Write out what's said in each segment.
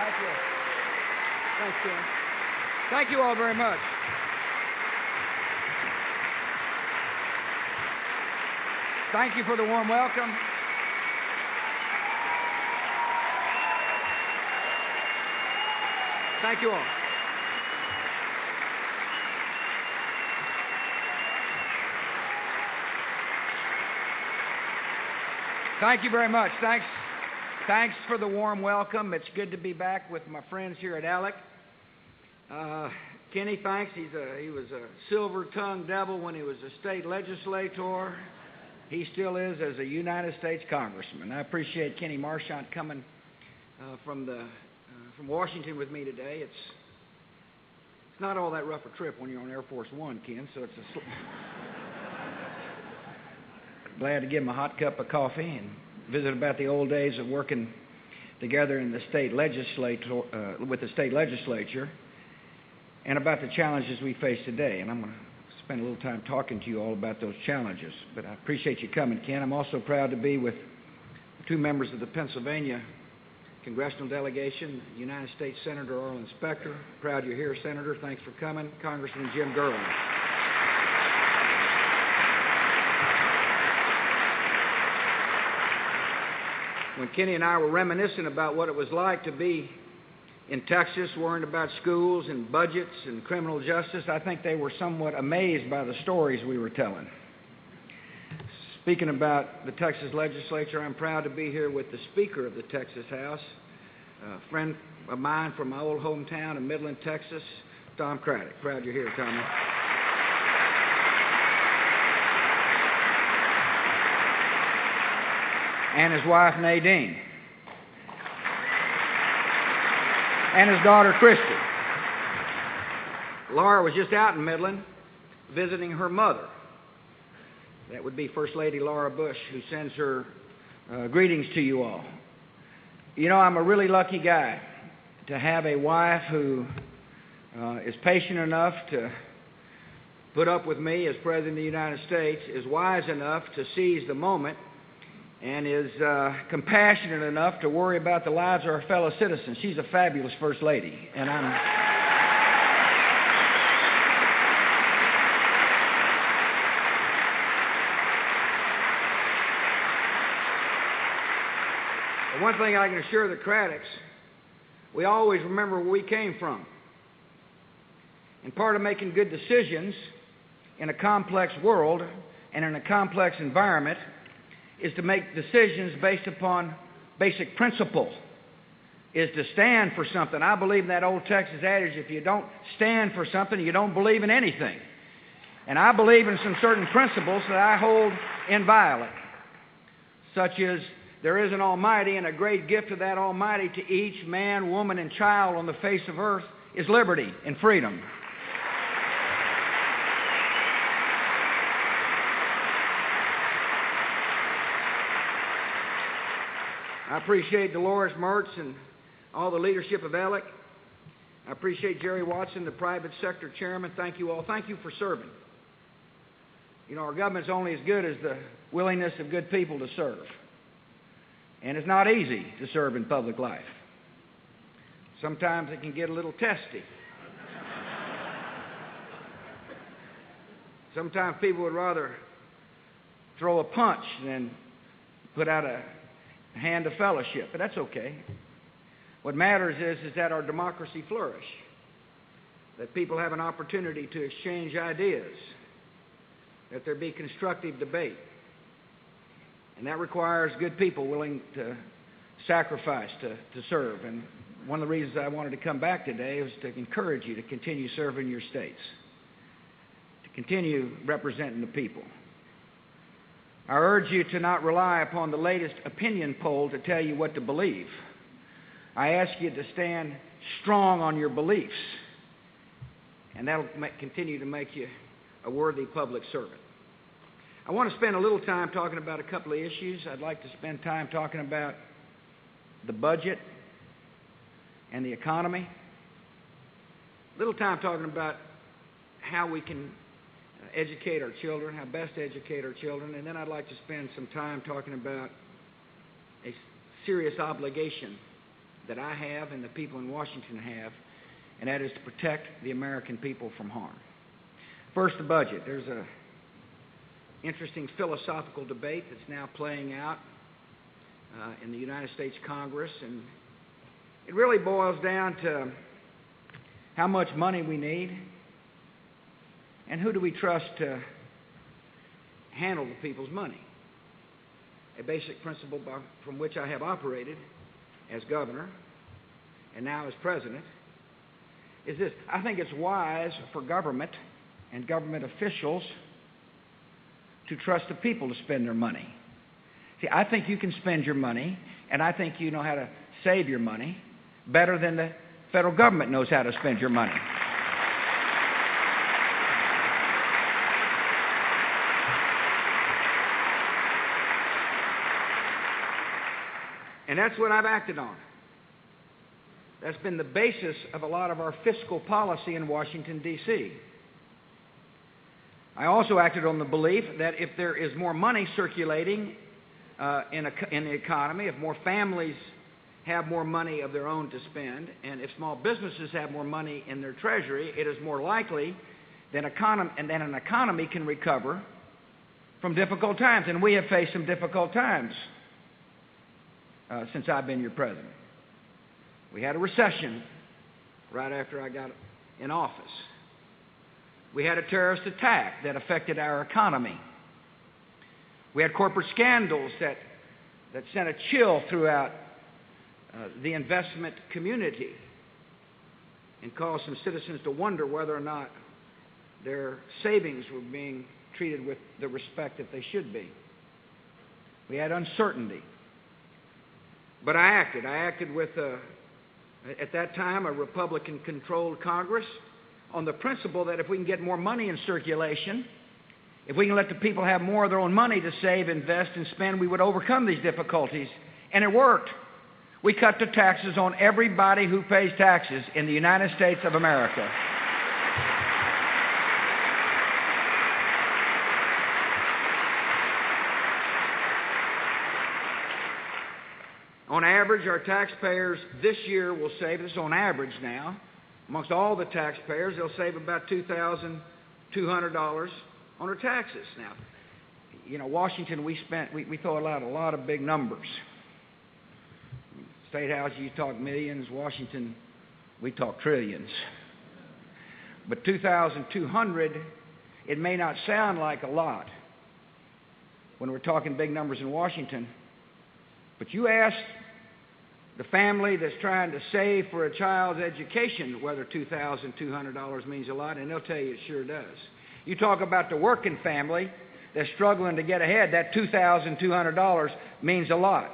Thank you. Thanks, Ken. Thank you all very much. Thank you for the warm welcome. Thank you all. Thank you very much. Thanks for the warm welcome. It's good to be back with my friends here at ALEC. Kenny, thanks. He was a silver-tongued devil when he was a state legislator. He still is as a United States congressman. I appreciate Kenny Marchant coming from Washington with me today. It's not all that rough a trip when you're on Air Force One, Ken, so it's glad to give him a hot cup of coffee and visit about the old days of working together in the state legislature, with the state legislature, and about the challenges we face today. And I'm going to spend a little time talking to you all about those challenges. But I appreciate you coming, Ken. I'm also proud to be with two members of the Pennsylvania congressional delegation, United States Senator Arlen Specter. Proud you're here, Senator. Thanks for coming. Congressman Jim Gerland. When Kenny and I were reminiscing about what it was like to be in Texas, worrying about schools and budgets and criminal justice, I think they were somewhat amazed by the stories we were telling. Speaking about the Texas legislature, I'm proud to be here with the Speaker of the Texas House, a friend of mine from my old hometown in Midland, Texas, Tom Craddock. Proud you're here, Tommy. And his wife, Nadine. And his daughter, Christy. Laura was just out in Midland visiting her mother. That would be First Lady Laura Bush, who sends her greetings to you all. You know, I'm a really lucky guy to have a wife who is patient enough to put up with me as President of the United States, is wise enough to seize the moment, and is compassionate enough to worry about the lives of our fellow citizens. She's a fabulous First Lady, and the one thing I can assure the Craddocks, we always remember where we came from. And part of making good decisions in a complex world and in a complex environment is to make decisions based upon basic principle, is to stand for something. I believe in that old Texas adage, if you don't stand for something, you don't believe in anything. And I believe in some certain principles that I hold inviolate, such as there is an Almighty, and a great gift of that Almighty to each man, woman, and child on the face of earth is liberty and freedom. I appreciate Dolores Mertz and all the leadership of ALEC. I appreciate Jerry Watson, the private sector chairman. Thank you all. Thank you for serving. You know, our government's only as good as the willingness of good people to serve. And it's not easy to serve in public life. Sometimes it can get a little testy. Sometimes people would rather throw a punch than put out a hand of fellowship, but that's okay. What matters is that our democracy flourish, that people have an opportunity to exchange ideas, that there be constructive debate. And that requires good people willing to sacrifice to serve. And one of the reasons I wanted to come back today was to encourage you to continue serving your states, to continue representing the people. I urge you to not rely upon the latest opinion poll to tell you what to believe. I ask you to stand strong on your beliefs, and that'll continue to make you a worthy public servant. I want to spend a little time talking about a couple of issues. I'd like to spend time talking about the budget and the economy. A little time talking about how we can educate our children, how best to educate our children, and then I'd like to spend some time talking about a serious obligation that I have and the people in Washington have, and that is to protect the American people from harm. First, the budget. There's an interesting philosophical debate that's now playing out in the United States Congress, and it really boils down to how much money we need and who do we trust to handle the people's money. A basic principle from which I have operated as governor and now as president is this: I think it's wise for government and government officials to trust the people to spend their money. See, I think you can spend your money, and I think you know how to save your money better than the federal government knows how to spend your money. And that's what I've acted on. That's been the basis of a lot of our fiscal policy in Washington, D.C. I also acted on the belief that if there is more money circulating in the economy, if more families have more money of their own to spend, and if small businesses have more money in their treasury, it is more likely that an economy can recover from difficult times. And we have faced some difficult times since I've been your president. We had a recession right after I got in office. We had a terrorist attack that affected our economy. We had corporate scandals that sent a chill throughout the investment community and caused some citizens to wonder whether or not their savings were being treated with the respect that they should be. We had uncertainty. But I acted. I acted with, at that time, a Republican-controlled Congress on the principle that if we can get more money in circulation, if we can let the people have more of their own money to save, invest, and spend, we would overcome these difficulties. And it worked. We cut the taxes on everybody who pays taxes in the United States of America. On average, our taxpayers this year will save, this is on average now, amongst all the taxpayers, they'll save about $2,200 on their taxes. Now, you know, Washington, we throw out a lot of big numbers. State House, you talk millions. Washington, we talk trillions. But $2,200, it may not sound like a lot when we're talking big numbers in Washington, but you ask the family that's trying to save for a child's education whether $2,200 means a lot, and they'll tell you it sure does. You talk about the working family that's struggling to get ahead, that $2,200 means a lot.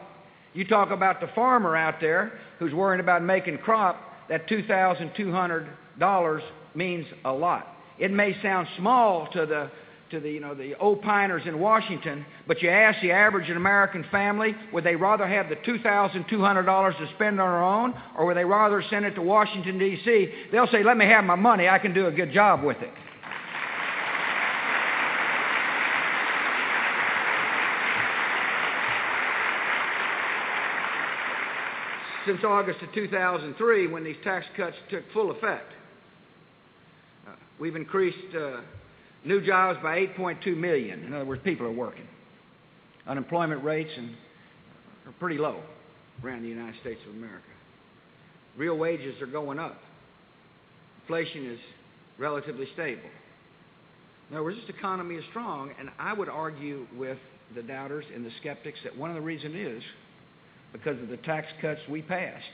You talk about the farmer out there who's worrying about making crop, that $2,200 means a lot. It may sound small to the opiners in Washington, but you ask the average American family, would they rather have the $2,200 to spend on their own, or would they rather send it to Washington, D.C.? They'll say, let me have my money, I can do a good job with it. Since August of 2003, when these tax cuts took full effect, we've increased new jobs by 8.2 million. In other words, people are working. Unemployment rates are pretty low around the United States of America. Real wages are going up. Inflation is relatively stable. In other words, this economy is strong, and I would argue with the doubters and the skeptics that one of the reasons is because of the tax cuts we passed.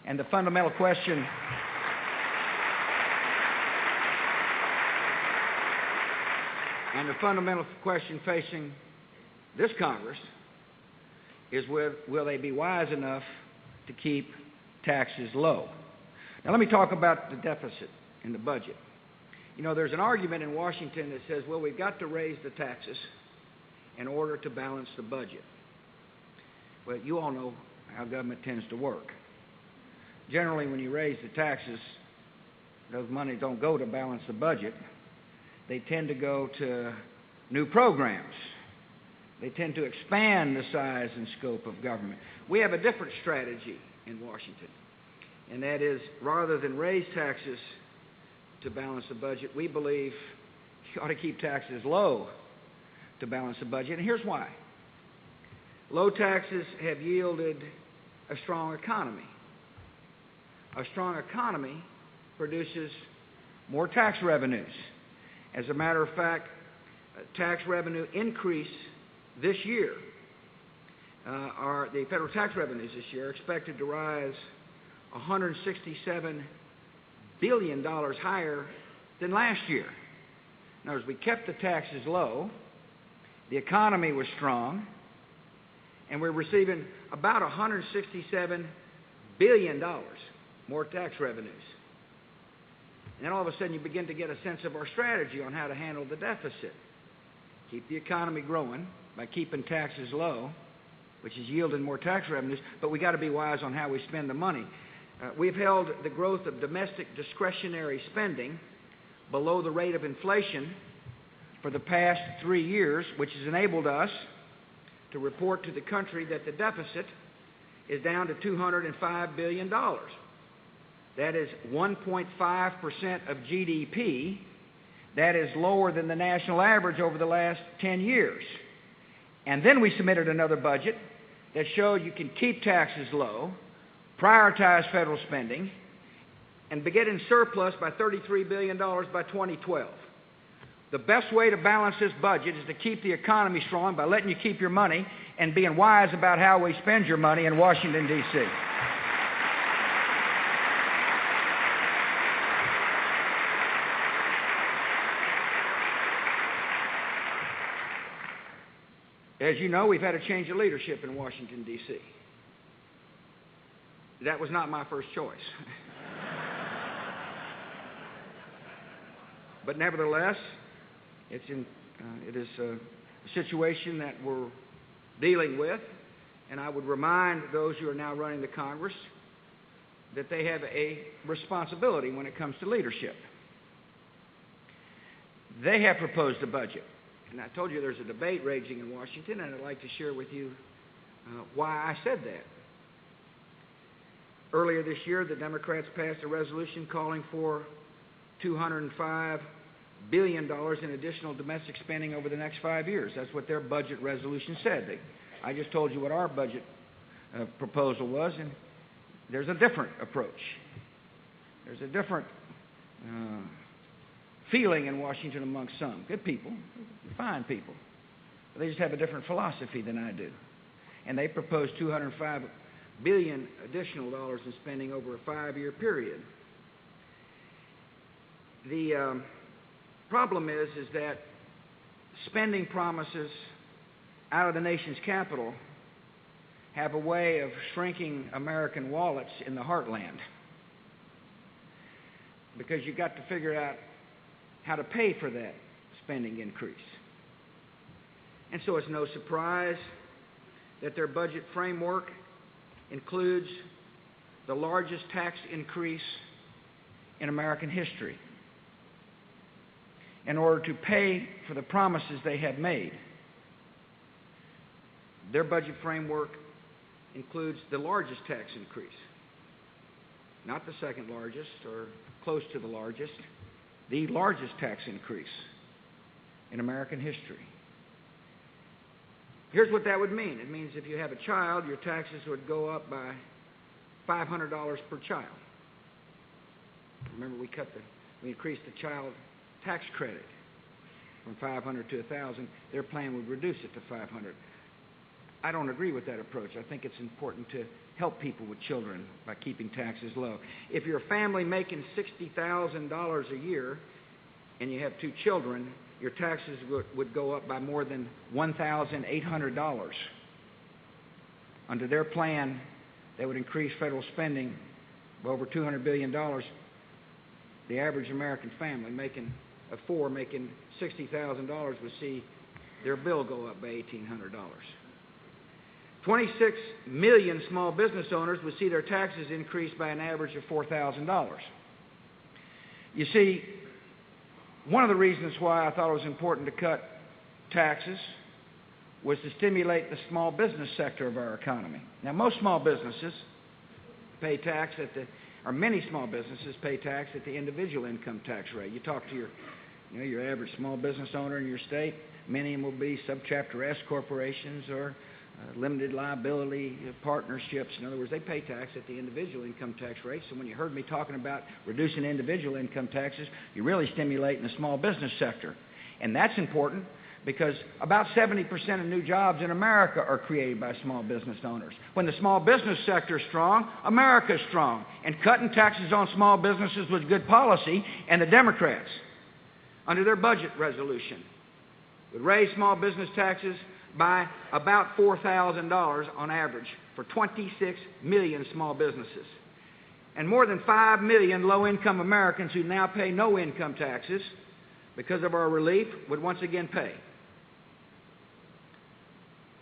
And the fundamental question facing this Congress is will they be wise enough to keep taxes low? Now let me talk about the deficit in the budget. You know, there's an argument in Washington that says, well, we've got to raise the taxes in order to balance the budget. Well, you all know how government tends to work. Generally, when you raise the taxes, those monies don't go to balance the budget. They tend to go to new programs. They tend to expand the size and scope of government. We have a different strategy in Washington. And that is, rather than raise taxes to balance the budget, we believe you ought to keep taxes low to balance the budget. And here's why. Low taxes have yielded a strong economy. A strong economy produces more tax revenues. As a matter of fact, tax revenue increase this year, the federal tax revenues this year are expected to rise $167 billion higher than last year. In other words, we kept the taxes low, the economy was strong, and we're receiving about $167 billion more tax revenues. And then all of a sudden you begin to get a sense of our strategy on how to handle the deficit. Keep the economy growing by keeping taxes low, which is yielding more tax revenues, but we got to be wise on how we spend the money. We've held the growth of domestic discretionary spending below the rate of inflation for the past 3 years, which has enabled us to report to the country that the deficit is down to $205 billion. That is 1.5% of GDP. That is lower than the national average over the last 10 years. And then we submitted another budget that showed you can keep taxes low, prioritize federal spending, and get in surplus by $33 billion by 2012. The best way to balance this budget is to keep the economy strong by letting you keep your money and being wise about how we spend your money in Washington, D.C. As you know, we've had a change of leadership in Washington, D.C. That was not my first choice. But nevertheless, it is a situation that we're dealing with, and I would remind those who are now running the Congress that they have a responsibility when it comes to leadership. They have proposed a budget. And I told you there's a debate raging in Washington, and I'd like to share with you why I said that. Earlier this year, the Democrats passed a resolution calling for $205 billion in additional domestic spending over the next 5 years. That's what their budget resolution said. I just told you what our budget proposal was, and there's a different approach. There's a different feeling in Washington amongst some. Good people, fine people. But they just have a different philosophy than I do. And they propose $205 billion additional dollars in spending over a 5-year period. The problem is that spending promises out of the nation's capital have a way of shrinking American wallets in the heartland, because you've got to figure out how to pay for that spending increase. And so it's no surprise that their budget framework includes the largest tax increase in American history in order to pay for the promises they have made. Their budget framework includes the largest tax increase, not the second largest or close to the largest tax increase in American history. Here's what that would mean. It means if you have a child, your taxes would go up by $500 per child. Remember, we increased the child tax credit from $500 to $1,000. Their plan would reduce it to $500. I don't agree with that approach. I think it's important to help people with children by keeping taxes low. If you're a family making $60,000 a year and you have 2 children, your taxes would go up by more than $1,800. Under their plan, they would increase federal spending by over $200 billion. The average American family of 4 making $60,000 would see their bill go up by $1,800. 26 million small business owners would see their taxes increase by an average of $4,000. You see, one of the reasons why I thought it was important to cut taxes was to stimulate the small business sector of our economy. Now, most small businesses pay tax at the, or many small businesses pay tax at the individual income tax rate. You talk to your average small business owner in your state, many of them will be subchapter S corporations or limited liability partnerships. In other words, they pay tax at the individual income tax rate. So when you heard me talking about reducing individual income taxes, you're really stimulating the small business sector. And that's important because about 70% of new jobs in America are created by small business owners. When the small business sector is strong, America's strong. And cutting taxes on small businesses was good policy, and the Democrats, under their budget resolution, would raise small business taxes by about $4,000 on average for 26 million small businesses. And more than 5 million low-income Americans who now pay no income taxes because of our relief would once again pay.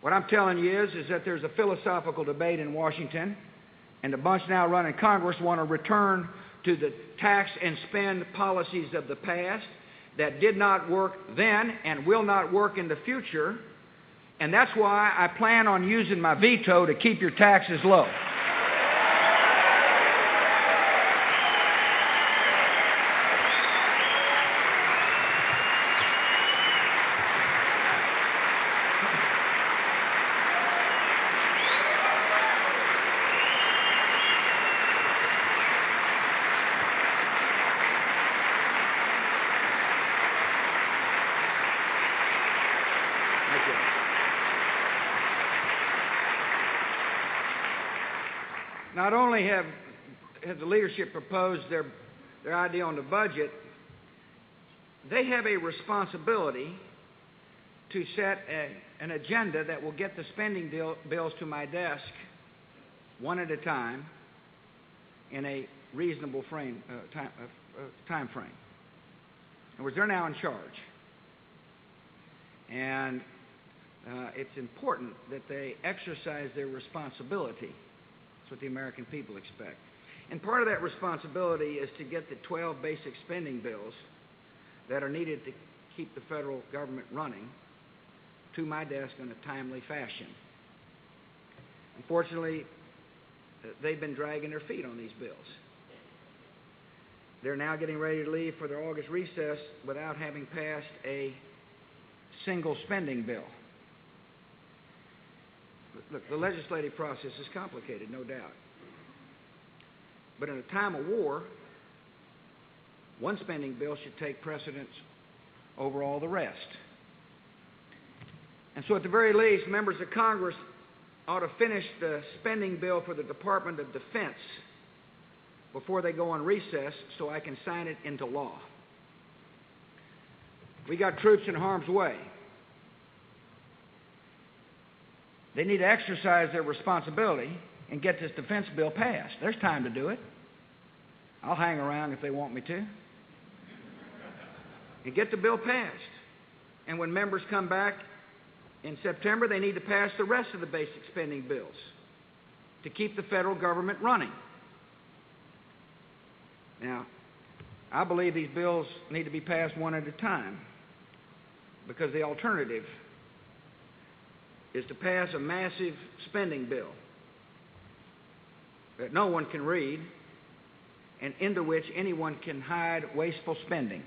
What I'm telling you is that there's a philosophical debate in Washington, and the bunch now running Congress want to return to the tax and spend policies of the past that did not work then and will not work in the future. And that's why I plan on using my veto to keep your taxes low. Not only has the leadership proposed their idea on the budget, they have a responsibility to set an agenda that will get the spending bills to my desk one at a time in a reasonable time frame. In other words, they're now in charge. And it's important that they exercise their responsibility. That's what the American people expect. And part of that responsibility is to get the 12 basic spending bills that are needed to keep the federal government running to my desk in a timely fashion. Unfortunately, they've been dragging their feet on these bills. They're now getting ready to leave for their August recess without having passed a single spending bill. Look, the legislative process is complicated, no doubt. But in a time of war, one spending bill should take precedence over all the rest. And so at the very least, members of Congress ought to finish the spending bill for the Department of Defense before they go on recess so I can sign it into law. We got troops in harm's way. They need to exercise their responsibility and get this defense bill passed. There's time to do it. I'll hang around if they want me to. And get the bill passed. And when members come back in September, they need to pass the rest of the basic spending bills to keep the federal government running. Now, I believe these bills need to be passed one at a time because the alternative is to pass a massive spending bill that no one can read and into which anyone can hide wasteful spending.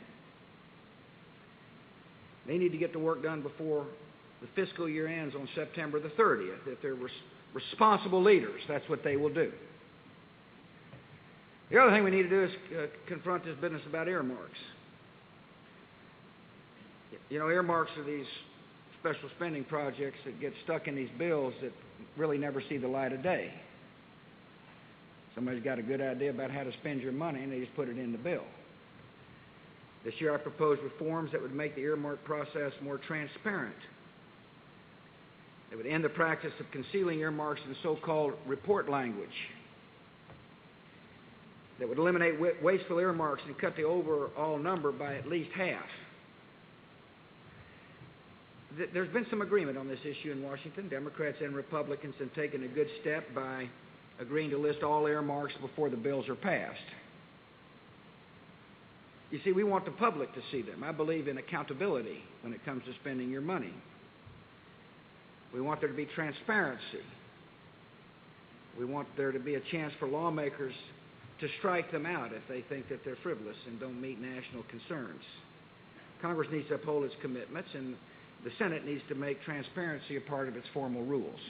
They need to get the work done before the fiscal year ends on September the 30th. If they're responsible leaders, that's what they will do. The other thing we need to do is confront this business about earmarks. You know, earmarks are these special spending projects that get stuck in these bills that really never see the light of day. Somebody's got a good idea about how to spend your money and they just put it in the bill. This year I proposed reforms that would make the earmark process more transparent. They would end the practice of concealing earmarks in so-called report language. That would eliminate wasteful earmarks and cut the overall number by at least half. There's been some agreement on this issue in Washington. Democrats and Republicans have taken a good step by agreeing to list all earmarks before the bills are passed. You see, we want the public to see them. I believe in accountability when it comes to spending your money. We want there to be transparency. We want there to be a chance for lawmakers to strike them out if they think that they're frivolous and don't meet national concerns. Congress needs to uphold its commitments, and the Senate needs to make transparency a part of its formal rules.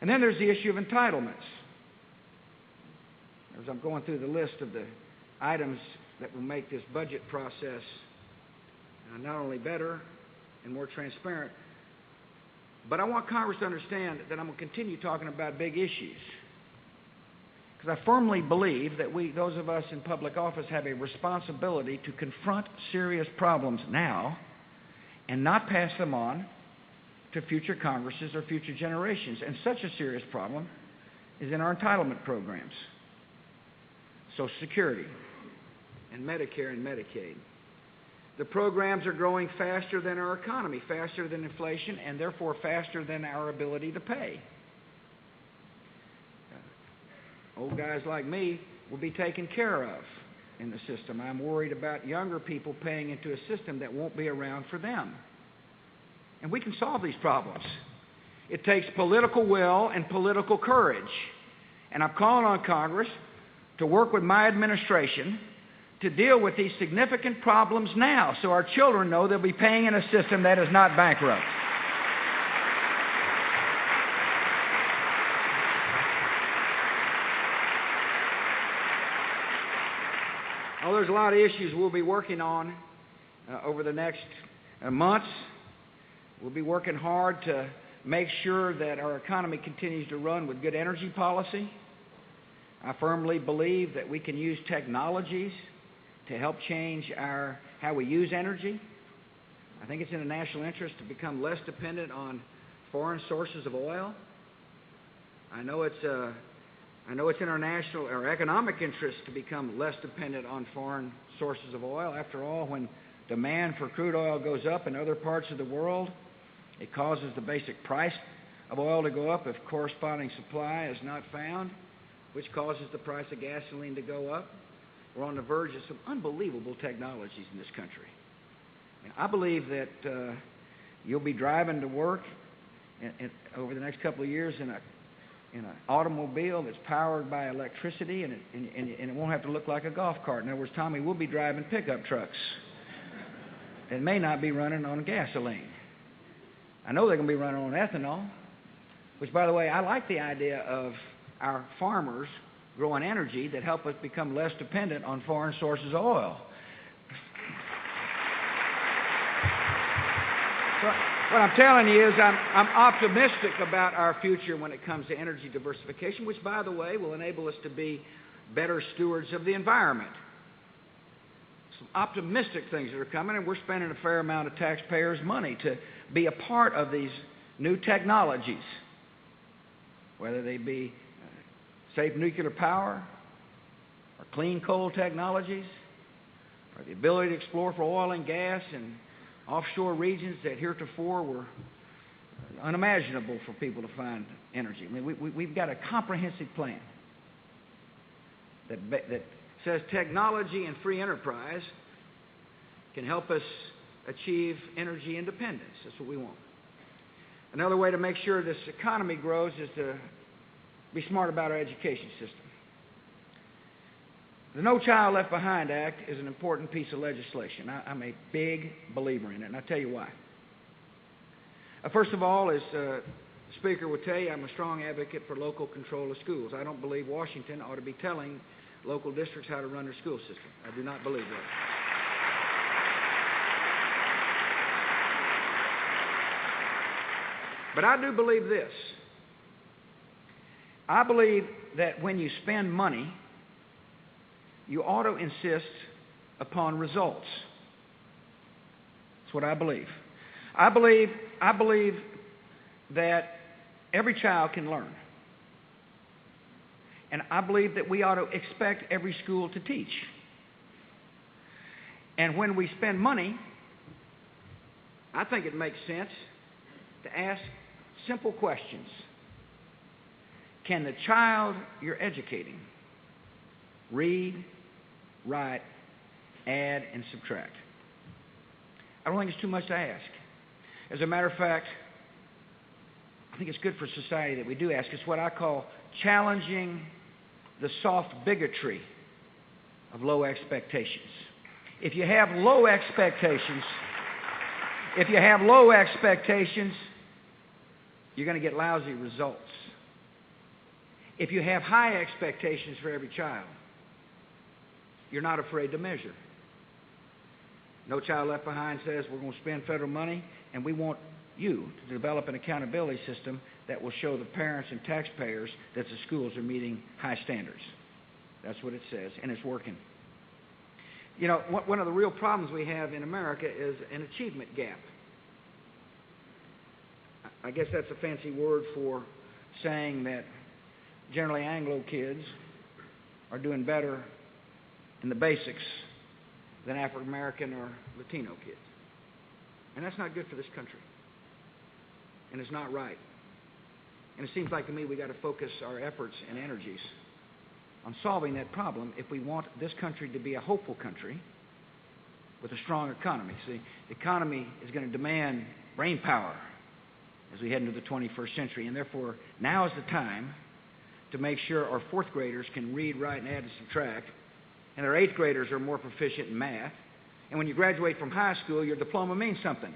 And then there's the issue of entitlements. As I'm going through the list of the items that will make this budget process not only better and more transparent, but I want Congress to understand that I'm going to continue talking about big issues. Because I firmly believe that those of us in public office, have a responsibility to confront serious problems now and not pass them on to future Congresses or future generations. And such a serious problem is in our entitlement programs. Social Security and Medicare and Medicaid. The programs are growing faster than our economy, faster than inflation, and therefore faster than our ability to pay. Old guys like me will be taken care of in the system. I'm worried about younger people paying into a system that won't be around for them. And we can solve these problems. It takes political will and political courage. And I'm calling on Congress to work with my administration to deal with these significant problems now so our children know they'll be paying in a system that is not bankrupt. Oh, there's a lot of issues we'll be working on over the next months. We'll be working hard to make sure that our economy continues to run with good energy policy. I firmly believe that we can use technologies to help change how we use energy. I think it's in the national interest to become less dependent on foreign sources of oil. I know it's in our economic interest to become less dependent on foreign sources of oil. After all, when demand for crude oil goes up in other parts of the world, it causes the basic price of oil to go up if corresponding supply is not found, which causes the price of gasoline to go up. We're on the verge of some unbelievable technologies in this country. I believe that you'll be driving to work over the next couple of years in an automobile that's powered by electricity, and it won't have to look like a golf cart. In other words, Tommy, we'll be driving pickup trucks that may not be running on gasoline. I know they're going to be running on ethanol, which, by the way, I like the idea of our farmers growing energy that help us become less dependent on foreign sources of oil. So what I'm telling you is I'm optimistic about our future when it comes to energy diversification, which, by the way, will enable us to be better stewards of the environment. Some optimistic things that are coming, and we're spending a fair amount of taxpayers' money to be a part of these new technologies, whether they be safe nuclear power, or clean coal technologies, or the ability to explore for oil and gas in offshore regions that heretofore were unimaginable for people to find energy. I mean, we've got a comprehensive plan that says technology and free enterprise can help us achieve energy independence. That's what we want. Another way to make sure this economy grows is to be smart about our education system. The No Child Left Behind Act is an important piece of legislation. I'm a big believer in it, and I'll tell you why. First of all, as the Speaker will tell you, I'm a strong advocate for local control of schools. I don't believe Washington ought to be telling local districts how to run their school system. I do not believe that. But I do believe this. I believe that when you spend money, you ought to insist upon results. That's what I believe. I believe that every child can learn. And I believe that we ought to expect every school to teach. And when we spend money, I think it makes sense to ask simple questions. Can the child you're educating read, write, add, and subtract? I don't think it's too much to ask. As a matter of fact, I think it's good for society that we do ask. It's what I call challenging the soft bigotry of low expectations. If you have low expectations, you're going to get lousy results. If you have high expectations for every child, you're not afraid to measure. No Child Left Behind says we're going to spend federal money, and we want you to develop an accountability system that will show the parents and taxpayers that the schools are meeting high standards. That's what it says, and it's working. You know, one of the real problems we have in America is an achievement gap. I guess that's a fancy word for saying that generally Anglo kids are doing better in the basics than African American or Latino kids. And that's not good for this country. And it's not right. And it seems like to me we got to focus our efforts and energies on solving that problem if we want this country to be a hopeful country with a strong economy. See, the economy is going to demand brain power as we head into the 21st century, and therefore now is the time to make sure our fourth graders can read, write, and add and subtract, and our eighth graders are more proficient in math. And when you graduate from high school, your diploma means something.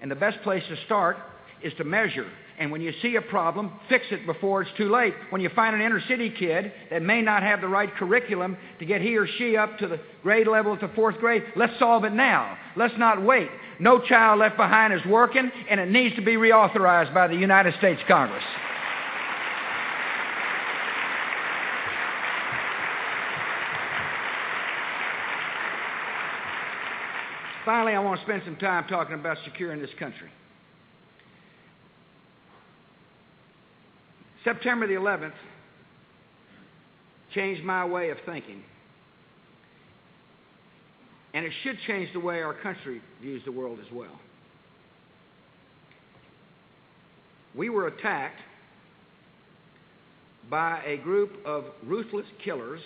And the best place to start is to measure. And when you see a problem, fix it before it's too late. When you find an inner city kid that may not have the right curriculum to get he or she up to the grade level at the fourth grade, let's solve it now. Let's not wait. No Child Left Behind is working, and it needs to be reauthorized by the United States Congress. Finally, I want to spend some time talking about securing this country. September the 11th changed my way of thinking. And it should change the way our country views the world as well. We were attacked by a group of ruthless killers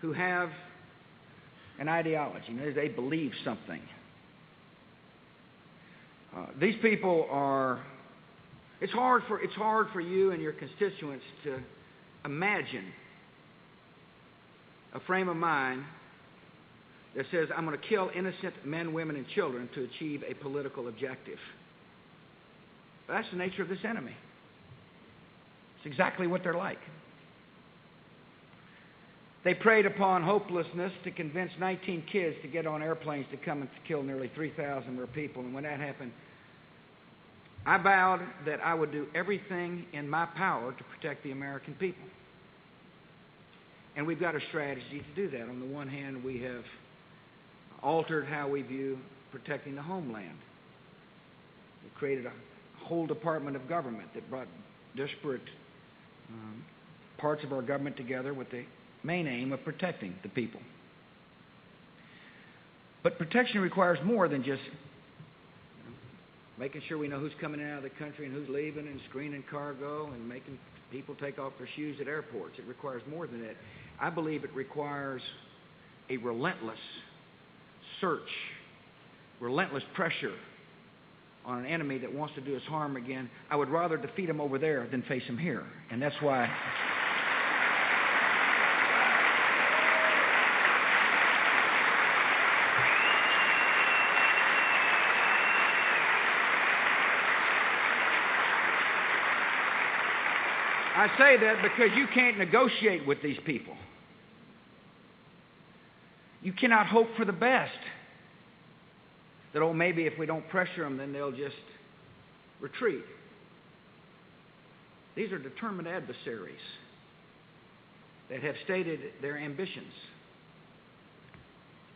who have an ideology. They believe something. These people are... It's hard for you and your constituents to imagine a frame of mind that says, I'm going to kill innocent men, women, and children to achieve a political objective. But that's the nature of this enemy. It's exactly what they're like. They preyed upon hopelessness to convince 19 kids to get on airplanes to come and kill nearly 3,000 more people. And when that happened, I vowed that I would do everything in my power to protect the American people. And we've got a strategy to do that. On the one hand, we have altered how we view protecting the homeland. We created a whole department of government that brought disparate parts of our government together with the main aim of protecting the people. But protection requires more than just making sure we know who's coming out of the country and who's leaving, and screening cargo and making people take off their shoes at airports. It requires more than that. I believe it requires a relentless search, relentless pressure on an enemy that wants to do us harm again. I would rather defeat him over there than face him here. And that's why I say that, because you can't negotiate with these people. You cannot hope for the best. That, oh, maybe if we don't pressure them, then they'll just retreat. These are determined adversaries that have stated their ambitions.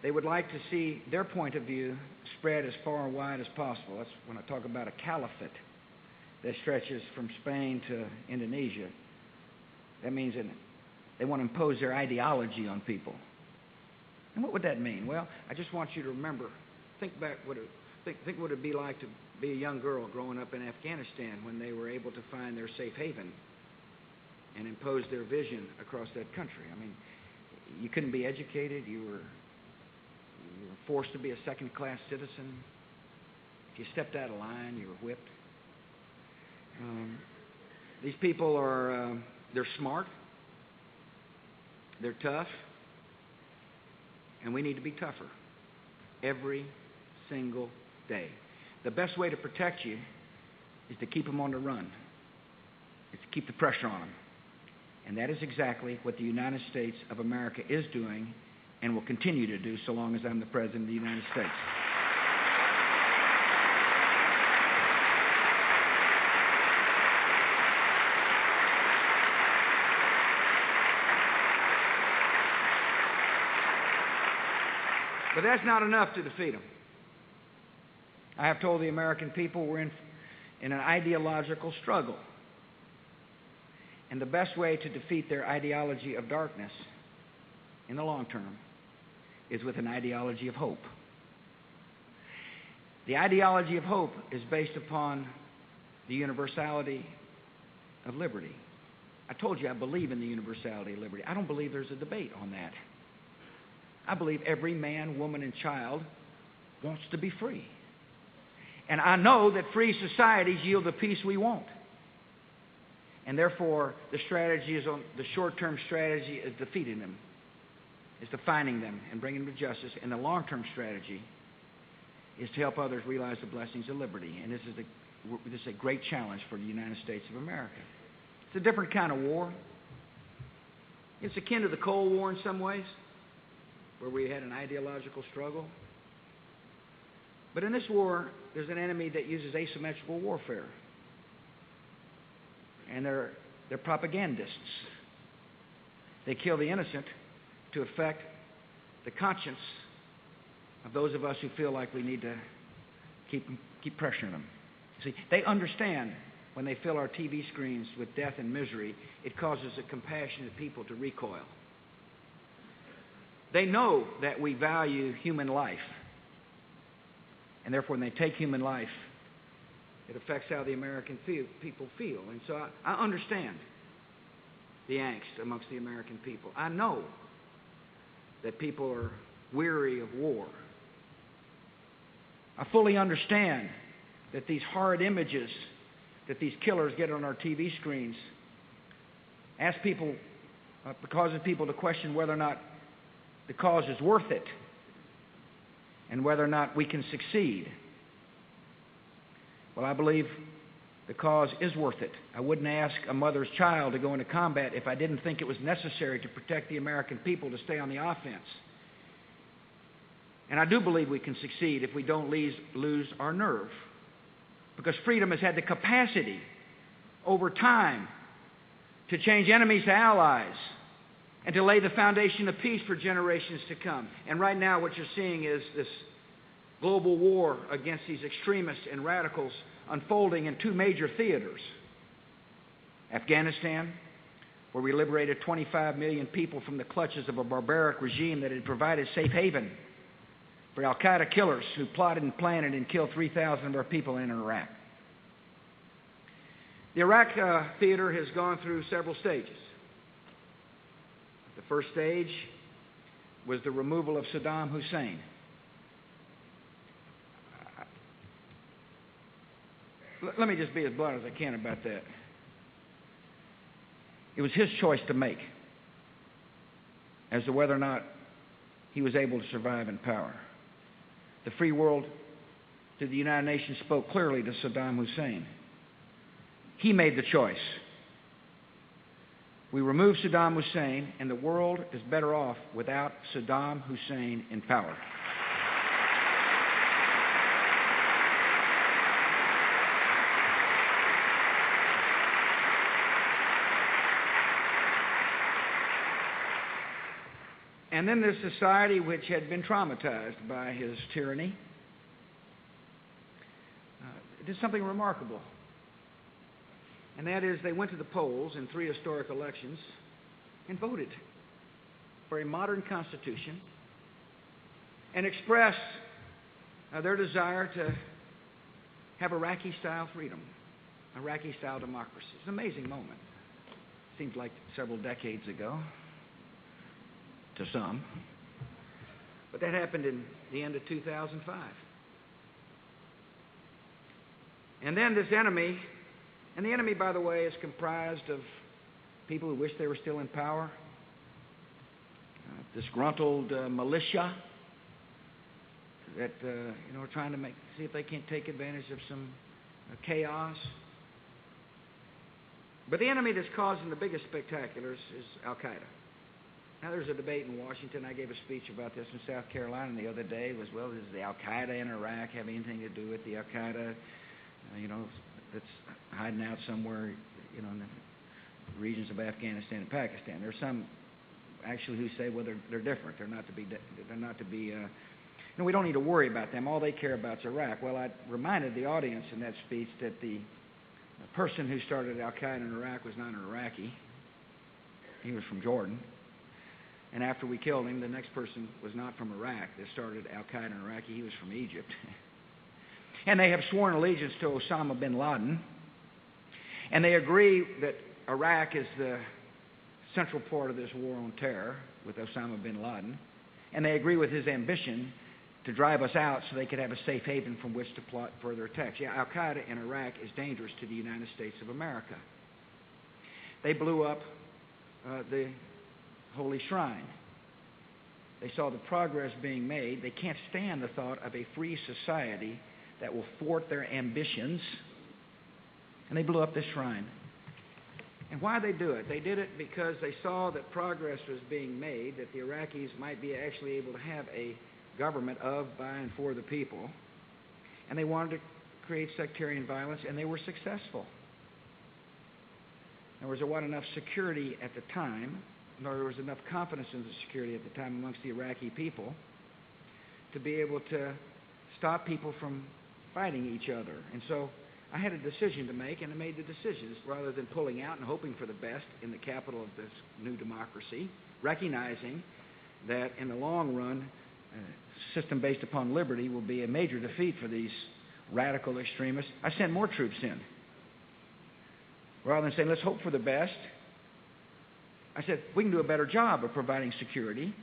They would like to see their point of view spread as far and wide as possible. That's when I talk about a caliphate that stretches from Spain to Indonesia. That means that they want to impose their ideology on people. And what would that mean? Well, I just want you to remember, think back think what it'd be like to be a young girl growing up in Afghanistan when they were able to find their safe haven and impose their vision across that country. I mean, you couldn't be educated. You were forced to be a second-class citizen. If you stepped out of line, you were whipped. These people are, they're smart, they're tough, and we need to be tougher every single day. The best way to protect you is to keep them on the run. It's to keep the pressure on them. And that is exactly what the United States of America is doing and will continue to do so long as I'm the President of the United States. But that's not enough to defeat them. I have told the American people we're in an ideological struggle. And the best way to defeat their ideology of darkness in the long term is with an ideology of hope. The ideology of hope is based upon the universality of liberty. I told you I believe in the universality of liberty. I don't believe there's a debate on that. I believe every man, woman, and child wants to be free. And I know that free societies yield the peace we want. And therefore, the short-term strategy is defeating them, is defining them and bringing them to justice. And the long-term strategy is to help others realize the blessings of liberty. And this is a great challenge for the United States of America. It's a different kind of war. It's akin to the Cold War in some ways, where we had an ideological struggle. But in this war, there's an enemy that uses asymmetrical warfare. And they're propagandists. They kill the innocent to affect the conscience of those of us who feel like we need to keep pressuring them. See, they understand when they fill our TV screens with death and misery, it causes a compassionate people to recoil. They know that we value human life. And therefore, when they take human life, it affects how the American people feel. And so I understand the angst amongst the American people. I know that people are weary of war. I fully understand that these horrid images that these killers get on our TV screens causes people to question whether or not the cause is worth it and whether or not we can succeed. Well, I believe the cause is worth it. I wouldn't ask a mother's child to go into combat if I didn't think it was necessary to protect the American people to stay on the offense. And I do believe we can succeed if we don't lose our nerve. Because freedom has had the capacity over time to change enemies to allies and to lay the foundation of peace for generations to come. And right now what you're seeing is this global war against these extremists and radicals unfolding in two major theaters. Afghanistan, where we liberated 25 million people from the clutches of a barbaric regime that had provided safe haven for al-Qaeda killers who plotted and planned and killed 3,000 of our people in Iraq. The Iraq theater has gone through several stages. The first stage was the removal of Saddam Hussein. Let me just be as blunt as I can about that. It was his choice to make as to whether or not he was able to survive in power. The free world through the United Nations spoke clearly to Saddam Hussein. He made the choice. We removed Saddam Hussein, and the world is better off without Saddam Hussein in power. And then this society which had been traumatized by his tyranny did something remarkable. And that is they went to the polls in 3 historic elections and voted for a modern constitution and expressed their desire to have Iraqi-style freedom, Iraqi-style democracy. It's an amazing moment. Seems like several decades ago to some. But that happened in the end of 2005. And then this enemy And the enemy, by the way, is comprised of people who wish they were still in power, disgruntled militia that are trying to see if they can't take advantage of some chaos. But the enemy that's causing the biggest spectaculars is Al-Qaeda. Now, there's a debate in Washington. I gave a speech about this in South Carolina the other day. It was, well, does the Al-Qaeda in Iraq have anything to do with the Al-Qaeda, that's hiding out somewhere, in the regions of Afghanistan and Pakistan? There's some actually who say, well, they're different. They're not to be. We don't need to worry about them. All they care about is Iraq. Well, I reminded the audience in that speech that the person who started Al-Qaeda in Iraq was not an Iraqi. He was from Jordan. And after we killed him, the next person was not from Iraq that started Al-Qaeda in Iraq. He was from Egypt. And they have sworn allegiance to Osama bin Laden. And they agree that Iraq is the central part of this war on terror with Osama bin Laden. And they agree with his ambition to drive us out so they could have a safe haven from which to plot further attacks. Yeah, Al-Qaeda in Iraq is dangerous to the United States of America. They blew up the Holy Shrine. They saw the progress being made. They can't stand the thought of a free society that will thwart their ambitions. And they blew up this shrine. And why they do it? They did it because they saw that progress was being made, that the Iraqis might be actually able to have a government of, by, and for the people. And they wanted to create sectarian violence, and they were successful. There wasn't enough security at the time, nor there was enough confidence in the security at the time amongst the Iraqi people to be able to stop people from fighting each other. And so I had a decision to make, and I made the decisions rather than pulling out and hoping for the best in the capital of this new democracy, recognizing that in the long run, a system based upon liberty will be a major defeat for these radical extremists. I sent more troops in. Rather than saying, let's hope for the best, I said, we can do a better job of providing security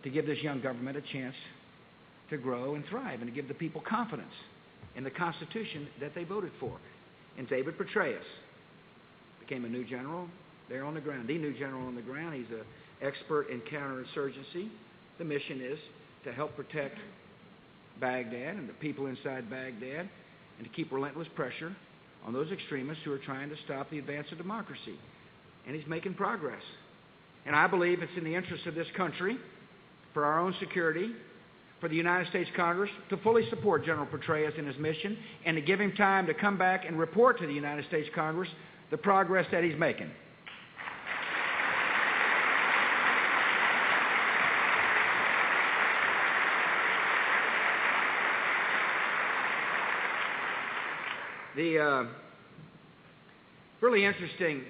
to give this young government a chance to grow and thrive and to give the people confidence in the Constitution that they voted for. And David Petraeus became a new general there on the ground, the new general on the ground. He's an expert in counterinsurgency. The mission is to help protect Baghdad and the people inside Baghdad and to keep relentless pressure on those extremists who are trying to stop the advance of democracy. And he's making progress. And I believe it's in the interest of this country, for our own security, for the United States Congress to fully support General Petraeus in his mission and to give him time to come back and report to the United States Congress the progress that he's making. Really interesting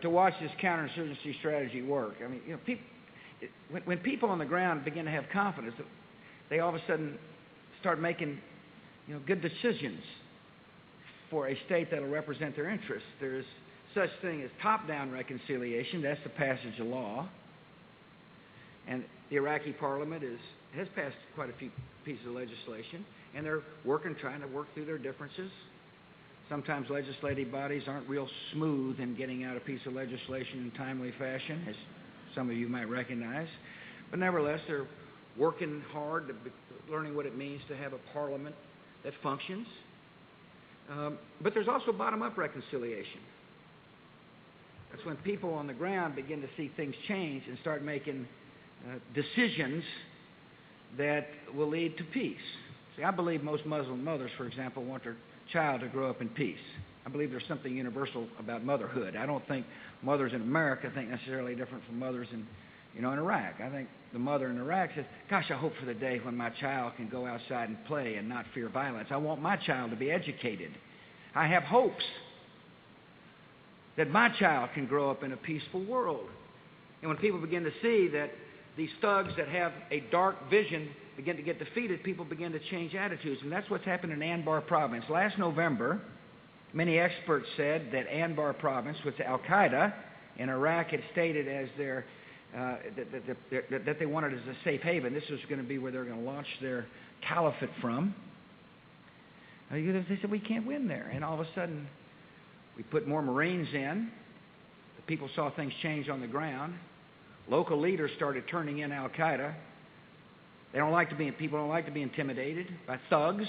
to watch this counterinsurgency strategy work. I mean, when people on the ground begin to have confidence, they all of a sudden start making, good decisions for a state that will represent their interests. There's such thing as top-down reconciliation. That's the passage of law. And the Iraqi parliament has passed quite a few pieces of legislation, and they're trying to work through their differences. Sometimes legislative bodies aren't real smooth in getting out a piece of legislation in timely fashion, as some of you might recognize. But nevertheless, they're working hard, learning what it means to have a parliament that functions. But there's also bottom-up reconciliation. That's when people on the ground begin to see things change and start making decisions that will lead to peace. See, I believe most Muslim mothers, for example, want their child to grow up in peace. I believe there's something universal about motherhood. I don't think mothers in America think necessarily different from mothers in Iraq. I think the mother in Iraq says, gosh, I hope for the day when my child can go outside and play and not fear violence. I want my child to be educated. I have hopes that my child can grow up in a peaceful world. And when people begin to see that these thugs that have a dark vision begin to get defeated, people begin to change attitudes. And that's what's happened in Anbar province. Last November, many experts said that Anbar province, which Al-Qaeda in Iraq had stated as their that they wanted as a safe haven. This was going to be where they're going to launch their caliphate from. They said, we can't win there. And all of a sudden, We put more Marines in. The people saw things change on the ground. Local leaders started turning in Al-Qaeda. People don't like to be intimidated by thugs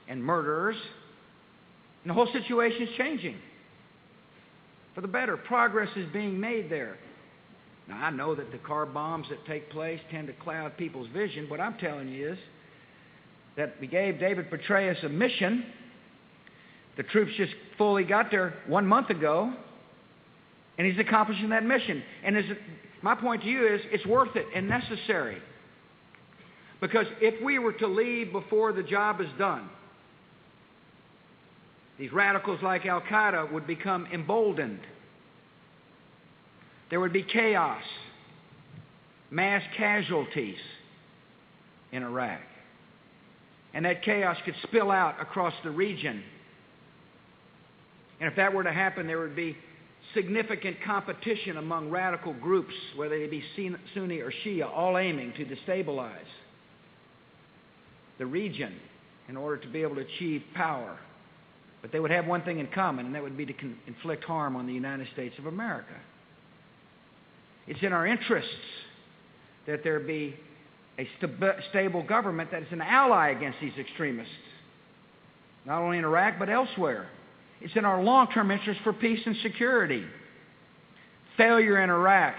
and murderers. And the whole situation is changing for the better. Progress is being made there. Now, I know that the car bombs that take place tend to cloud people's vision. What I'm telling you is that we gave David Petraeus a mission. The troops just fully got there 1 month ago, and he's accomplishing that mission. And my point to you is it's worth it and necessary. Because if we were to leave before the job is done, these radicals like Al-Qaeda would become emboldened. There would be chaos, mass casualties in Iraq. And that chaos could spill out across the region. And if that were to happen, there would be significant competition among radical groups, whether they be Sunni or Shia, all aiming to destabilize the region in order to be able to achieve power. But they would have one thing in common, and that would be to inflict harm on the United States of America. It's in our interests that there be a stable government that is an ally against these extremists, not only in Iraq but elsewhere. It's in our long-term interest for peace and security. Failure in Iraq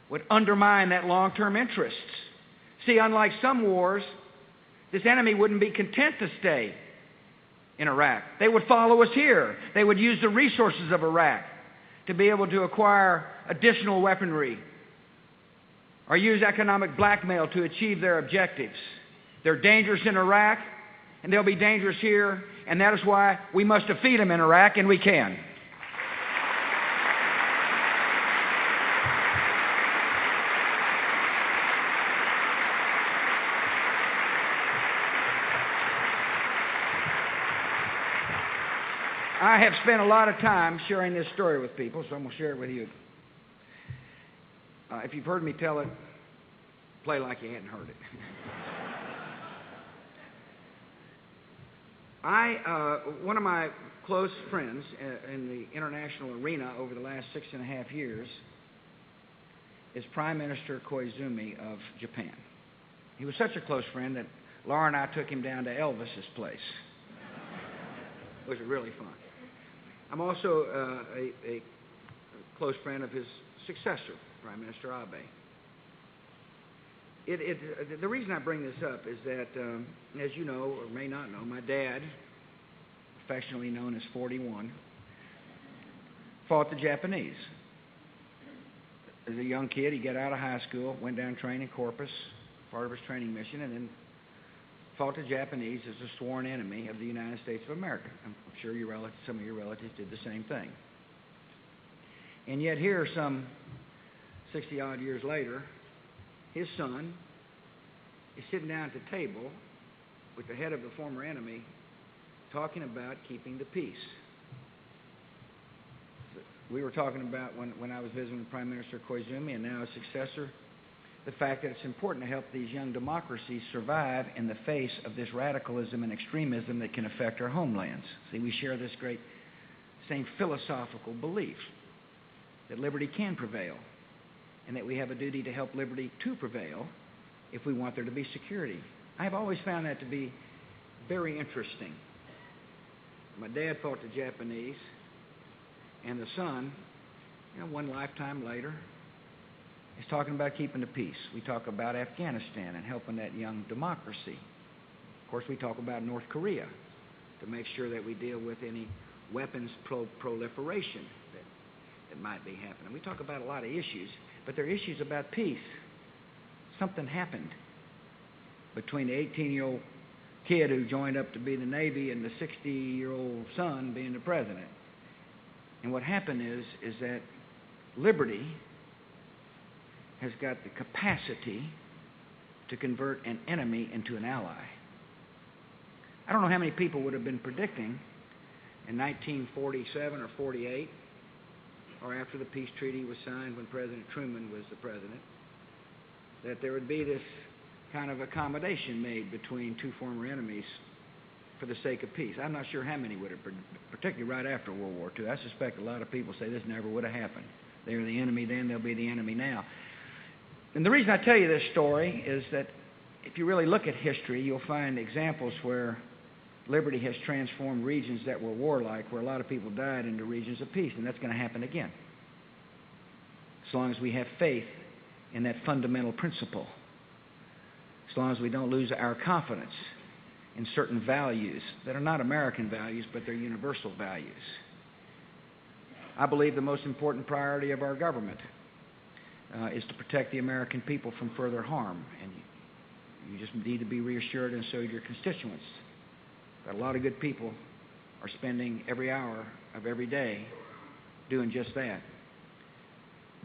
would undermine that long-term interest. See, unlike some wars, this enemy wouldn't be content to stay in Iraq. They would follow us here. They would use the resources of Iraq to be able to acquire additional weaponry or use economic blackmail to achieve their objectives. They're dangerous in Iraq, and they'll be dangerous here, and that is why we must defeat them in Iraq, and we can. I have spent a lot of time sharing this story with people, so I'm going to share it with you. If you've heard me tell it, play like you hadn't heard it. One of my close friends in the international arena over the last 6.5 years is Prime Minister Koizumi of Japan. He was such a close friend that Laura and I took him down to Elvis's place. It was really fun. I'm also a close friend of his successor, Prime Minister Abe. The reason I bring this up is that, as you know or may not know, my dad, affectionately known as 41, fought the Japanese. As a young kid, he got out of high school, went down training Corpus, part of his training mission, and then fought the Japanese as a sworn enemy of the United States of America. I'm sure some of your relatives did the same thing. And yet here, some 60-odd years later, his son is sitting down at the table with the head of the former enemy talking about keeping the peace. We were talking about, when I was visiting with Prime Minister Koizumi and now his successor, the fact that it's important to help these young democracies survive in the face of this radicalism and extremism that can affect our homelands. See, we share this great same philosophical belief that liberty can prevail and that we have a duty to help liberty to prevail if we want there to be security. I've always found that to be very interesting. My dad fought the Japanese, and the son, one lifetime later, is talking about keeping the peace. We talk about Afghanistan and helping that young democracy. Of course, we talk about North Korea to make sure that we deal with any weapons proliferation that might be happening. We talk about a lot of issues, but they're issues about peace. Something happened between the 18-year-old kid who joined up to be the Navy and the 60-year-old son being the president. And what happened is that liberty has got the capacity to convert an enemy into an ally. I don't know how many people would have been predicting in 1947 or 48, or after the peace treaty was signed when President Truman was the president, that there would be this kind of accommodation made between two former enemies for the sake of peace. I'm not sure how many would have, particularly right after World War II. I suspect a lot of people say this never would have happened. They were the enemy then, they'll be the enemy now. And the reason I tell you this story is that if you really look at history, you'll find examples where liberty has transformed regions that were warlike, where a lot of people died, into regions of peace, and that's going to happen again. As long as we have faith in that fundamental principle, as long as we don't lose our confidence in certain values that are not American values, but they're universal values. I believe the most important priority of our government is to protect the American people from further harm, and you just need to be reassured, and so do your constituents, that a lot of good people are spending every hour of every day doing just that.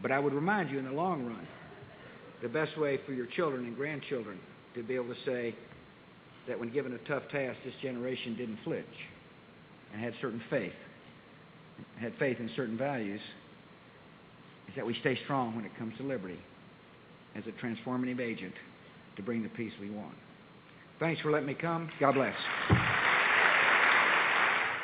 But I would remind you, in the long run, the best way for your children and grandchildren to be able to say that when given a tough task, this generation didn't flinch and had certain faith, had faith in certain values, is that we stay strong when it comes to liberty as a transformative agent to bring the peace we want. Thanks for letting me come. God bless.